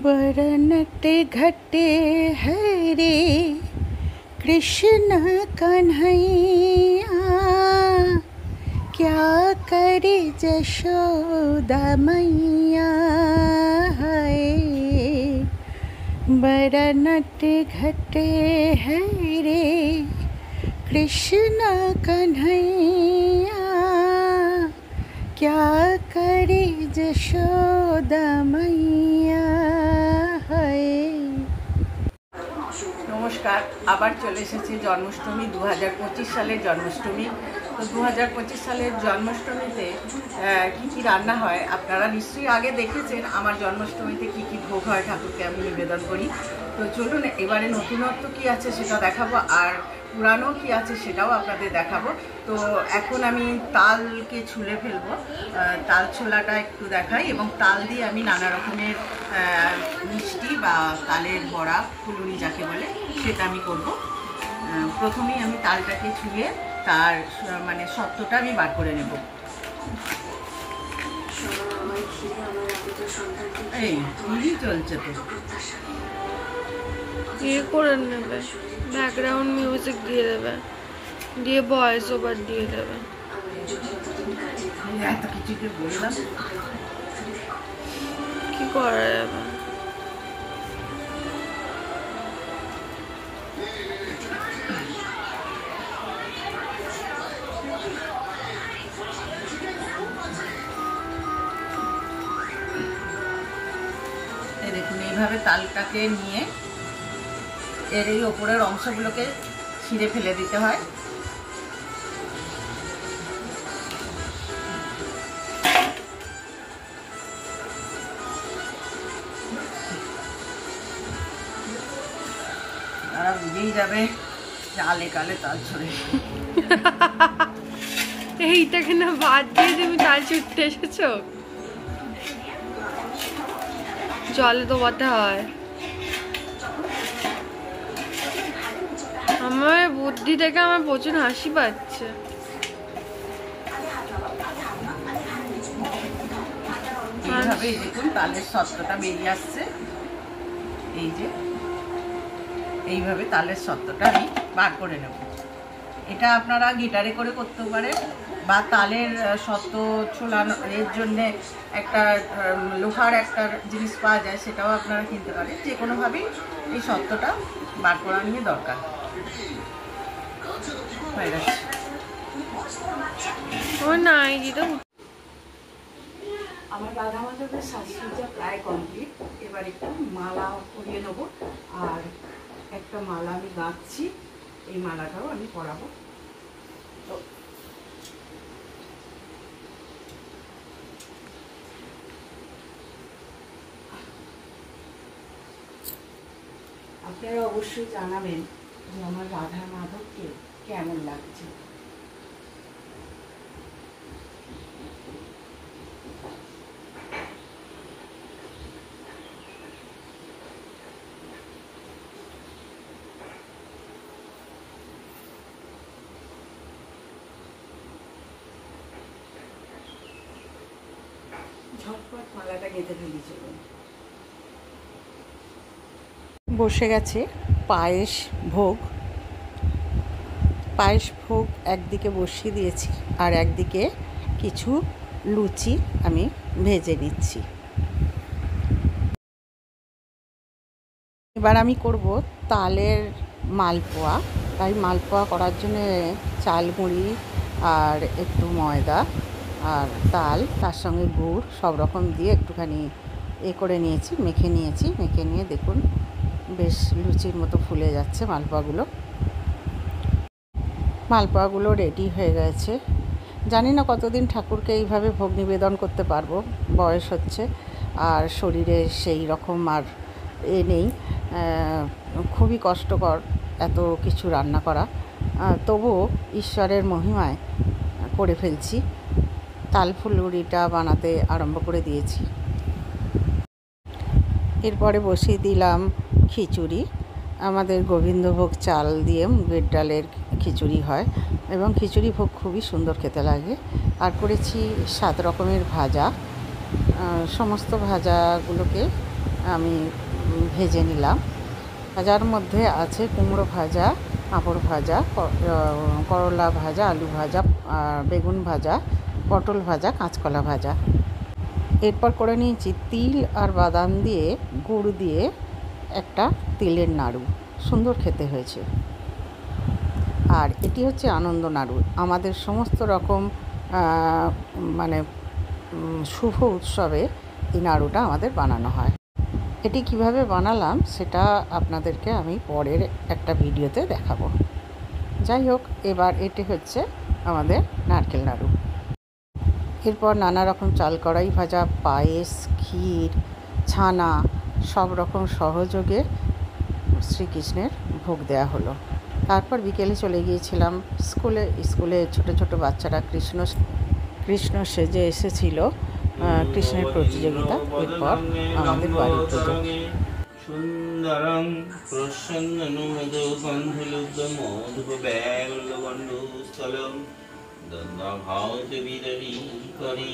बरनट घटे हरे कृष्ण कन्हैया, क्या करे जशोदा मैया है। बरनट घटे हरे कृष्ण कन्हैया, क्या करे जशोदा मैया है। नमस्कार, आबार चले एसेছে जन्माष्टमी 2025 सालेर जन्माष्टमी। तो 2025 सालेर जन्माष्टमीते की रान्ना है आपनारा निश्चयई आगे देखेছেন। आमार जन्माष्टमीते की भोग है ठाकुरके आमि निवेदन करी। तो चलुन एबारे नतुनत्व की आछे सेटा देखाबो और पुरानो की आछे सेटाओ आपनादेर देखाबो। तो एखन आमि तालके छुले फेलबो, ताल छोलाटा एकटु देखाई एबं ताल दिए आमि नाना रकमेर मिष्टि बा तालेर बड़ा फुलुरी जाके बोले सेटा आमि करबो। प्रथमेई आमि तालटाके छुले तार माने सत्वटा आमि बार करे नेब। এই টিভি চলছে তো ये করে নেবে, ব্যাকগ্রাউন্ড মিউজিক দিয়ে দেবে, দিয়ে ভয়েস ওভার দিয়ে দেবে। এত কিছু কি বললাম, কি করা যাবে। দেখুন এইভাবে তালটাকে নিয়ে এর এই ওপরের অংশগুলোকে ছিঁড়ে ফেলে দিতে হয়। তারা বুঝেই যাবে যে আলে কালে তাল ছড়ে। এইটাকে না বাদ দিয়ে তুমি তাল ছুটতে এসেছো। জলে দোবাতে হয়। আমার বুদ্ধি থেকে আমার প্রচুর হাসি পাচ্ছে। এইভাবেই দেখুন তালের সত্ত্বটা বেরিয়ে আসছে। এই যে এইভাবে তালের সত্ত্বটা আমি বার করে নেব। এটা আপনারা গিটারে করে করতে পারেন বা তালের সত্ত্ব ছোলানো এর জন্যে একটা লোহার একটা জিনিস পাওয়া যায়, সেটাও আপনারা কিনতে পারেন। যে কোনোভাবেই এই সত্ত্বটা বার করা নিয়ে দরকার হয়ে গেছে। আমার রাধা মাধবের সাজসজ্জা প্রায় কমপ্লিট। এবার একটু মালা পরিয়ে নেব আর একটা মালা আমি গাঁথছি, এই মালাটাও আমি পরাবো। তো আপনারা অবশ্যই জানাবেন যে আমার রাধা মাধবকে কেমন লাগছে। ঝটপট মালাটা গেঁথে ফেলি। চলুন। বসে গেছে পায়েস ভোগ। পায়েস ভোগ একদিকে বসিয়ে দিয়েছি আর একদিকে কিছু লুচি আমি ভেজে নিচ্ছি। এবার আমি করব তালের মালপোয়া। তাই মালপোয়া করার জন্য চাল গুঁড়ি আর একটু ময়দা আর তাল, তার সঙ্গে গুড় সব রকম দিয়ে একটুখানি করে নিয়েছি, মেখে নিয়েছি। মেখে নিয়ে দেখুন বেশ লুচির মতো ফুলে যাচ্ছে মালপোয়াগুলো। মালপোয়াগুলো রেডি হয়ে গেছে। জানি না কতদিন ঠাকুরকে এইভাবে ভোগ নিবেদন করতে পারবো, বয়স হচ্ছে আর শরীরে সেই রকম আর নেই। খুবই কষ্টকর এত কিছু রান্না করা, তবুও ঈশ্বরের মহিমায় করে ফেলছি। তাল ফুলুরিটা বানাতে আরম্ভ করে দিয়েছি। এরপরে বসিয়ে দিলাম খিচুড়ি। আমাদের গোবিন্দভোগ চাল দিয়ে মুগের ডালের খিচুড়ি হয় এবং খিচুড়ি ভোগ খুবই সুন্দর খেতে লাগে। আর করেছি 7 রকমের ভাজা। সমস্ত ভাজাগুলোকে আমি ভেজে নিলাম। ভাজার মধ্যে আছে কুমড়ো ভাজা, পাঁপড় ভাজা, করলা ভাজা, আলু ভাজা, বেগুন ভাজা, পটল ভাজা, কাঁচকলা ভাজা। এরপর করে নিয়েছি তিল আর বাদাম দিয়ে গুড় দিয়ে একটা তিলের নাড়ু, সুন্দর খেতে হয়েছে। আর এটি হচ্ছে আনন্দ নাড়ু। আমাদের সমস্ত রকম মানে শুভ উৎসবে এই নাড়ুটা আমাদের বানানো হয়। এটি কিভাবে বানালাম সেটা আপনাদেরকে আমি পরের একটা ভিডিওতে দেখাবো। যাই হোক, এবার এটি হচ্ছে আমাদের নারকেল নাড়ু। এরপর নানা রকম চাল কড়াই ভাজা, পায়েস, ক্ষীর, ছানা সব রকম সহযোগে শ্রীকৃষ্ণের ভোগ দেওয়া হলো। তারপর বিকেলে চলে গিয়েছিলাম স্কুলে ছোট ছোট বাচ্চারা কৃষ্ণ সেজে এসেছিল, কৃষ্ণের প্রতিযোগিতা। এরপর আমাদের বাড়ির পুজো। সুন্দরং প্রসন্ননুমদগন্ধলুব্ধমোধুপব্যাগলগণ্ডস্থলম দন্দাভাত বিদরী করি